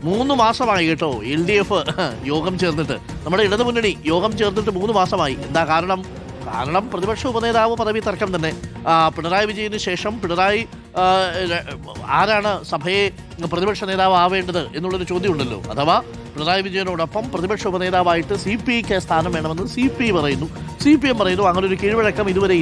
3 മാസമായി കേട്ടോ LDF യോഗം ചേർന്നിട്ട്, നമ്മുടെ ഇടതുമുന്നണി യോഗം ചേർന്നിട്ട് 3 മാസമായി. എന്താ കാരണം? പ്രതിപക്ഷ ഉപനേതാവ് പദവി തർക്കം തന്നെ. പിണറായി വിജയന് ശേഷം ആരാണ് സഭയെ പ്രതിപക്ഷ നേതാവ് ആവേണ്ടത് എന്നുള്ളൊരു ചോദ്യം ഉണ്ടല്ലോ. അഥവാ പിണറായി വിജയനോടൊപ്പം പ്രതിപക്ഷ ഉപനേതാവായിട്ട് CPIക്ക് സ്ഥാനം വേണമെന്ന് CPI പറയുന്നു. CPM പറയുന്നു അങ്ങനെ ഒരു കീഴ്വഴക്കം ഇതുവരെ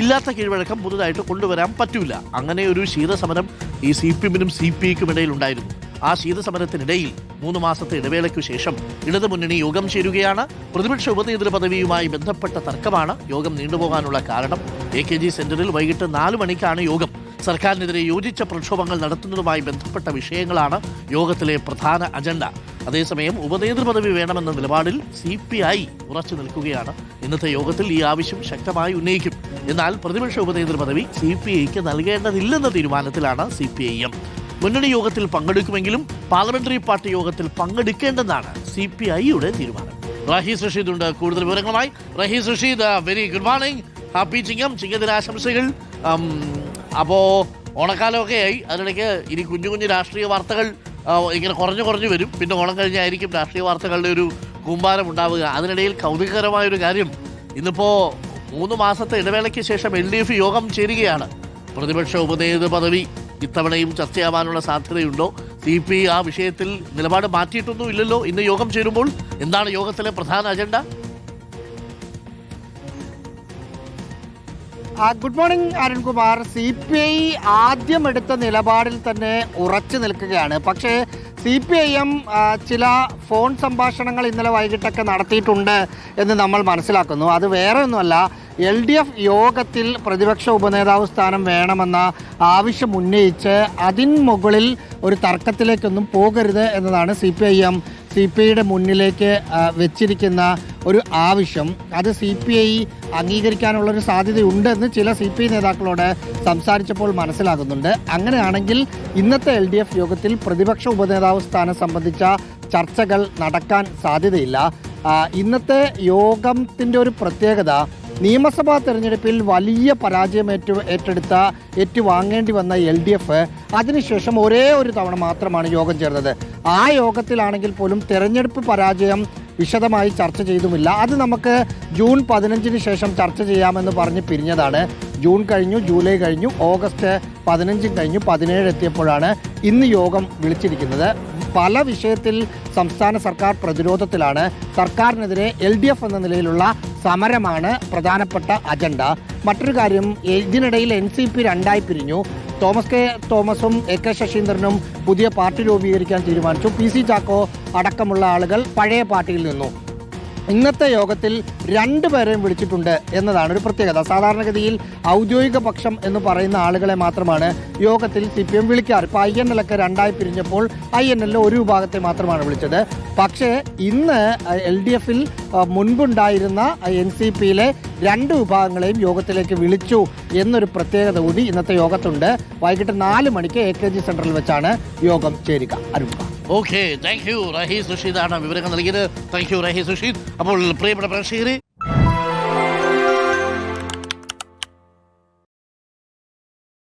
ഇല്ലാത്ത കീഴ്വഴക്കം പുതുതായിട്ട് കൊണ്ടുവരാൻ പറ്റൂല. അങ്ങനെ ഒരു ശീതസമരം ഈ CPMനും CPIക്കും ഇടയിൽ ഉണ്ടായിരുന്നു. ആ ശീതസമരത്തിനിടയിൽ 3 മാസത്തെ ഇടവേളയ്ക്കു ശേഷം ഇടതുമുന്നണി യോഗം ചേരുകയാണ്. പ്രതിപക്ഷ ഉപനേതൃ പദവിയുമായി ബന്ധപ്പെട്ട തർക്കമാണ് യോഗം നീണ്ടുപോകാനുള്ള കാരണം. AKG സെന്ററിൽ വൈകിട്ട് 4 മണിക്കാണ് യോഗം. സർക്കാരിനെതിരെ യോജിച്ച പ്രക്ഷോഭങ്ങൾ നടത്തുന്നതുമായി ബന്ധപ്പെട്ട വിഷയങ്ങളാണ് യോഗത്തിലെ പ്രധാന അജണ്ട. അതേസമയം ഉപനേതൃ പദവി വേണമെന്ന നിലപാടിൽ CPI ഉറച്ചു നിൽക്കുകയാണ്. ഇന്നത്തെ യോഗത്തിൽ ഈ ആവശ്യം ശക്തമായി ഉന്നയിക്കും. എന്നാൽ പ്രതിപക്ഷ ഉപനേതൃ പദവി CPIക്ക് നൽകേണ്ടതില്ലെന്ന തീരുമാനത്തിലാണ് CPIM. മുന്നണി യോഗത്തിൽ പങ്കെടുക്കുമെങ്കിലും പാർലമെന്ററി പാർട്ടി യോഗത്തിൽ പങ്കെടുക്കേണ്ടെന്നാണ് CPIയുടെ തീരുമാനം. റഹീസ് റഷീദ് ഉണ്ട് കൂടുതൽ വിവരങ്ങളുമായി. Rahees Rasheed, very good morning. Happy ചിങ്ങദിനാശംസകൾ. അപ്പോൾ ഓണക്കാലമൊക്കെ ആയി, അതിനിടയ്ക്ക് ഇനി കുഞ്ഞു രാഷ്ട്രീയ വാർത്തകൾ ഇങ്ങനെ കുറഞ്ഞു വരും. പിന്നെ ഓണം കഴിഞ്ഞായിരിക്കും രാഷ്ട്രീയ വാർത്തകളുടെ ഒരു കൂമ്പാരം ഉണ്ടാവുക. അതിനിടയിൽ കൗതുകകരമായൊരു കാര്യം, ഇന്നിപ്പോൾ 3 മാസത്തെ ഇടവേളയ്ക്ക് ശേഷം LDF യോഗം ചേരുകയാണ്. പ്രതിപക്ഷ ഉപനേതൃ പദവി ഇത്തവണയും ചർച്ചയാവാനുള്ള സാധ്യതയുണ്ടോ? CPI ആ വിഷയത്തിൽ നിലപാട് മാറ്റിയിട്ടൊന്നും ഇല്ലല്ലോ. ഇന്ന് യോഗം ചേരുമ്പോൾ എന്താണ് യോഗത്തിലെ പ്രധാന agenda? Good morning Arunkumar. CPI ആദ്യം എടുത്ത നിലപാടിൽ തന്നെ ഉറച്ചു നിൽക്കുകയാണ്. പക്ഷേ CPIM ചില ഫോൺ സംഭാഷണങ്ങൾ ഇന്നലെ വൈകിട്ടൊക്കെ നടത്തിയിട്ടുണ്ട് എന്ന് നമ്മൾ മനസ്സിലാക്കുന്നു. അത് വേറെ ഒന്നുമല്ല, LDF യോഗത്തിൽ പ്രതിപക്ഷ ഉപനേതാവ് സ്ഥാനം വേണമെന്ന ആവശ്യം ഉന്നയിച്ച് അതിന് മുകളിൽ ഒരു തർക്കത്തിലേക്കൊന്നും പോകരുത് എന്നതാണ് CPIയുടെ മുന്നിലേക്ക് വെച്ചിരിക്കുന്ന ഒരു ആവശ്യം. അത് CPI അംഗീകരിക്കാനുള്ളൊരു സാധ്യതയുണ്ടെന്ന് ചില CPI നേതാക്കളോട് സംസാരിച്ചപ്പോൾ മനസ്സിലാകുന്നുണ്ട്. അങ്ങനെയാണെങ്കിൽ ഇന്നത്തെ LDF യോഗത്തിൽ പ്രതിപക്ഷ ഉപനേതാവ് സ്ഥാനം സംബന്ധിച്ച ചർച്ചകൾ നടക്കാൻ സാധ്യതയില്ല. ഇന്നത്തെ യോഗത്തിൻ്റെ ഒരു പ്രത്യേകത, നിയമസഭാ തെരഞ്ഞെടുപ്പിൽ വലിയ പരാജയം ഏറ്റുവാങ്ങേണ്ടി വന്ന LDF അതിനുശേഷം ഒരേ ഒരു തവണ മാത്രമാണ് യോഗം ചേർന്നത്. ആ യോഗത്തിലാണെങ്കിൽ പോലും തെരഞ്ഞെടുപ്പ് പരാജയം വിശദമായി ചർച്ച ചെയ്തുമില്ല. അത് നമുക്ക് ജൂൺ 15 ശേഷം ചർച്ച ചെയ്യാമെന്ന് പറഞ്ഞ് പിരിഞ്ഞതാണ്. ജൂൺ കഴിഞ്ഞു, ജൂലൈ കഴിഞ്ഞു, ഓഗസ്റ്റ് 15 കഴിഞ്ഞു, 17 എത്തിയപ്പോഴാണ് ഇന്ന് യോഗം വിളിച്ചിരിക്കുന്നത്. പല വിഷയത്തിൽ സംസ്ഥാന സർക്കാർ പ്രതിരോധത്തിലാണ്. സർക്കാരിനെതിരെ LDF എന്ന നിലയിലുള്ള സമരമാണ് പ്രധാനപ്പെട്ട അജണ്ട. മറ്റൊരു കാര്യം, ഇതിനിടയിൽ NCP 2ആയി പിരിഞ്ഞു. തോമസും AK ശശീന്ദ്രനും പുതിയ പാർട്ടി രൂപീകരിക്കാൻ തീരുമാനിച്ചു. PC ചാക്കോ അടക്കമുള്ള ആളുകൾ പഴയ പാർട്ടിയിൽ നിന്നു. ഇന്നത്തെ യോഗത്തിൽ 2 പേരെയും വിളിച്ചിട്ടുണ്ട് എന്നതാണ് ഒരു പ്രത്യേകത. സാധാരണഗതിയിൽ ഔദ്യോഗിക പക്ഷം എന്ന് പറയുന്ന ആളുകളെ മാത്രമാണ് യോഗത്തിൽ CPM വിളിക്കാറ്. ഇപ്പോൾ INL ഒക്കെ 2ആയി പിരിഞ്ഞപ്പോൾ INL ഒരു വിഭാഗത്തെ മാത്രമാണ് വിളിച്ചത്. പക്ഷേ ഇന്ന് LDFൽ മുൻപുണ്ടായിരുന്ന NCPയിലെ 2 വിഭാഗങ്ങളെയും യോഗത്തിലേക്ക് വിളിച്ചു എന്നൊരു പ്രത്യേകത കൂടി ഇന്നത്തെ യോഗത്തുണ്ട്. വൈകിട്ട് 4 മണിക്ക് AKG സെന്ററിൽ വെച്ചാണ് യോഗം ചേരുക. Arun. Okay, thank you Rahees റഷീദാണ് വിവരങ്ങൾ നൽകിയത്. Thank you Rahees Rasheed. അപ്പോൾ പ്രിയപ്പെട്ട പ്രേക്ഷകരെ,